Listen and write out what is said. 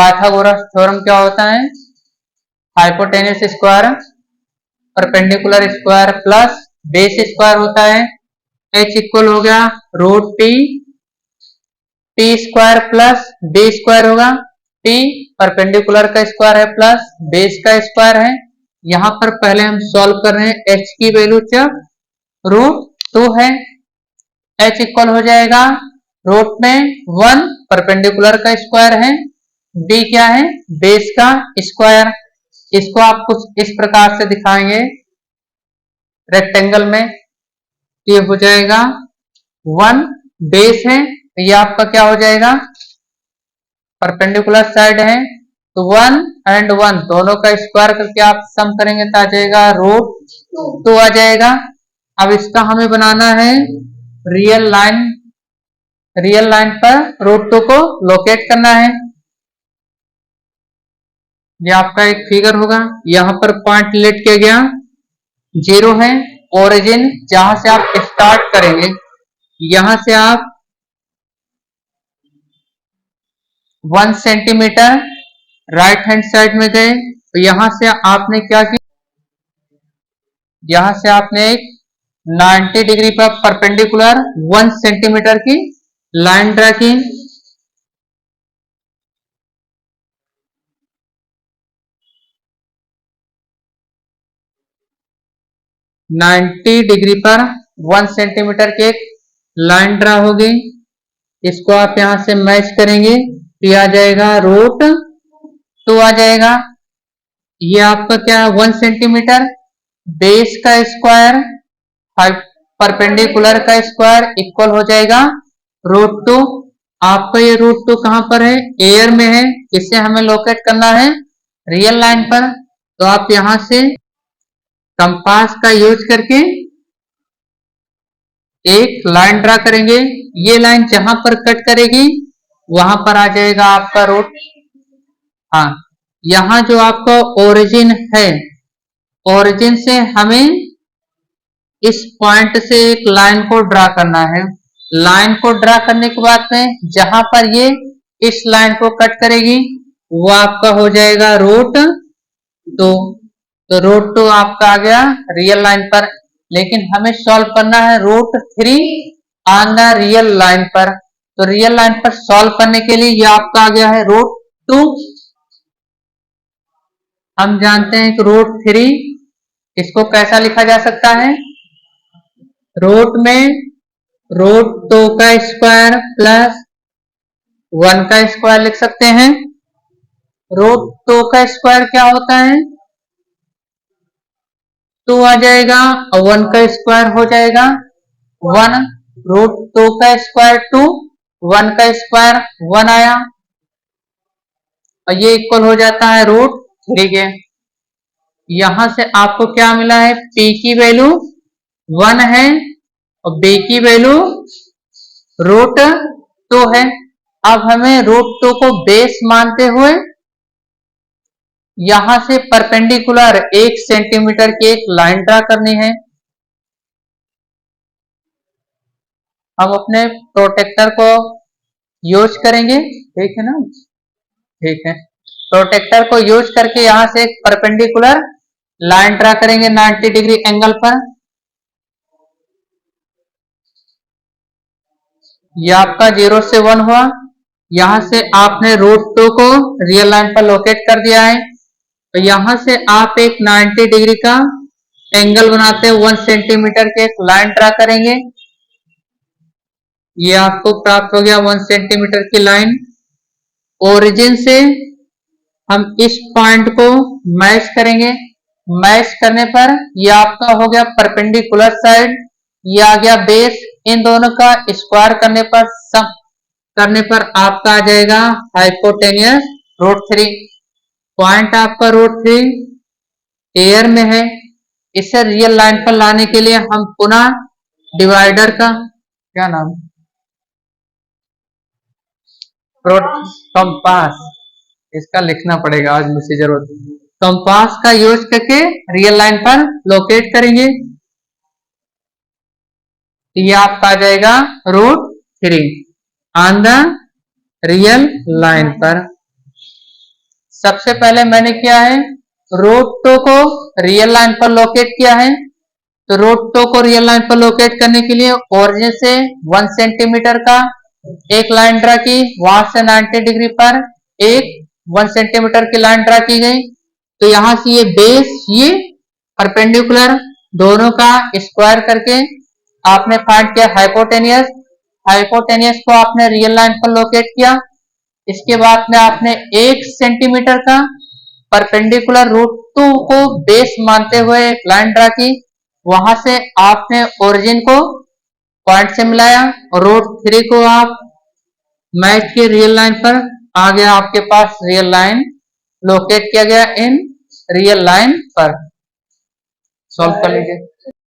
Pythagoras theorem क्या होता है? Hypotenuse square perpendicular square plus base square होता है। h इक्वल हो गया root T square plus B square होगा। टी परपेंडिकुलर का स्क्वायर है प्लस बेस का स्क्वायर है। यहां पर पहले हम सॉल्व कर रहे हैं। h की वैल्यू जब रूट 2 है, h इक्वल हो जाएगा रूट में 1 परपेंडिकुलर का स्क्वायर है, b क्या है? बेस का स्क्वायर। इसको आप कुछ इस प्रकार से दिखाएंगे रेक्टेंगल में। ये हो जाएगा 1 बेस है, ये आपका क्या हो जाएगा? परपेंडिकुलर साइड है, तो 1 एंड 1 दोनों का स्क्वायर करके आप सम करेंगे तो आ जाएगा रूट 2 आ जाएगा। अब इसका हमें बनाना है रियल लाइन पर रूट 2 को लोकेट करना है। ये आपका एक फिगर होगा, यहां पर पॉइंट लेट किया गया 0 है, ओरिजिन जहां से आप स्टार्ट करेंगे, यहां से आप 1 सेंटीमीटर राइट हैंड साइड में गए, तो यहां से आपने क्या किया? यहां से आपने एक 90 डिग्री पर परपेंडिकुलर 1 सेंटीमीटर की लाइन ड्रा की। नाइन्टी डिग्री पर 1 सेंटीमीटर की एक लाइन ड्रा हो गई। इसको आप यहां से मैच करेंगे तो आ जाएगा रूट 2 आ जाएगा। ये आपका क्या है? 1 सेंटीमीटर बेस का स्क्वायर परपेंडिकुलर का स्क्वायर इक्वल हो जाएगा रूट 2। आपका ये रूट 2 कहां पर है? एयर में है। इसे हमें लोकेट करना है रियल लाइन पर। तो आप यहां से कंपास का यूज करके एक लाइन ड्रा करेंगे। ये लाइन जहां पर कट करेगी वहां पर आ जाएगा आपका रूट। हाँ, यहां जो आपका ओरिजिन है, ओरिजिन से हमें इस पॉइंट से एक लाइन को ड्रा करना है। लाइन को ड्रा करने के बाद में जहां पर ये इस लाइन को कट करेगी वो आपका हो जाएगा रूट 2। तो रूट 2 आपका आ गया रियल लाइन पर। लेकिन हमें सॉल्व करना है root 3 on the real line पर। तो रियल लाइन पर सॉल्व करने के लिए ये आपका आ गया है रूट 2। हम जानते हैं कि रूट 3 इसको कैसा लिखा जा सकता है? रूट में रूट 2 का स्क्वायर प्लस 1 का स्क्वायर लिख सकते हैं। रूट 2 का स्क्वायर क्या होता है? 2 आ जाएगा और 1 का स्क्वायर हो जाएगा 1। रूट 2 का स्क्वायर 2, 1 का स्क्वायर 1 आया और ये इक्वल हो जाता है रूट 3 के। यहां से आपको क्या मिला है? p की वैल्यू 1 है और b की वैल्यू रूट 2 है। अब हमें रूट 2 को बेस मानते हुए यहां से परपेंडिकुलर 1 सेंटीमीटर की एक लाइन ड्रा करनी है। हम अपने प्रोटेक्टर को यूज करेंगे, ठीक है ना? ठीक है, प्रोटेक्टर को यूज करके यहां से एक परपेंडिकुलर लाइन ड्रा करेंगे 90 डिग्री एंगल पर। यह आपका 0 से 1 हुआ। यहां से आपने रूट 2 को रियल लाइन पर लोकेट कर दिया है। तो यहां से आप एक 90 डिग्री का एंगल बनाते हैं 1 सेंटीमीटर के एक लाइन ड्रा करेंगे। ये आपको प्राप्त हो गया 1 सेंटीमीटर की लाइन। ओरिजिन से हम इस पॉइंट को मैच करेंगे। मैच करने पर ये आपका हो गया परपेंडिकुलर साइड, ये आ गया बेस। इन दोनों का स्क्वायर करने पर सम करने पर आपका आ जाएगा हाइपोटेनियस रूट 3। पॉइंट आपका रूट 3 एयर में है। इसे रियल लाइन पर लाने के लिए हम पुनः डिवाइडर का क्या नाम, कंपास, इसका लिखना पड़ेगा, आज मुझे जरूरत। कंपास का यूज करके रियल लाइन पर लोकेट करेंगे। ये आपका आ जाएगा root 3 on the real line पर। सबसे पहले मैंने किया है रूट 2 को रियल लाइन पर लोकेट किया है। तो रूट 2 को रियल लाइन पर लोकेट करने के लिए ओरिजिन से 1 सेंटीमीटर का एक लाइन ड्रा की, वहां से 90 डिग्री पर एक 1 सेंटीमीटर की लाइन ड्रा की गई। तो यहां से ये बेस, ये परपेंडिकुलर, दोनों का स्क्वायर करके आपने फाइंड किया हाइपोटेनियस। हाइपोटेनियस को आपने रियल लाइन पर लोकेट किया। इसके बाद में आपने 1 सेंटीमीटर का परपेंडिकुलर रूट 2 को बेस मानते हुए एक लाइन ड्रा की, वहां से आपने ओरिजिन को पॉइंट से मिलाया और रूट 3 को आप मैच किए रियल लाइन पर। आ गया आपके पास रियल लाइन, लोकेट किया गया इन रियल लाइन पर। सॉल्व कर लीजिए।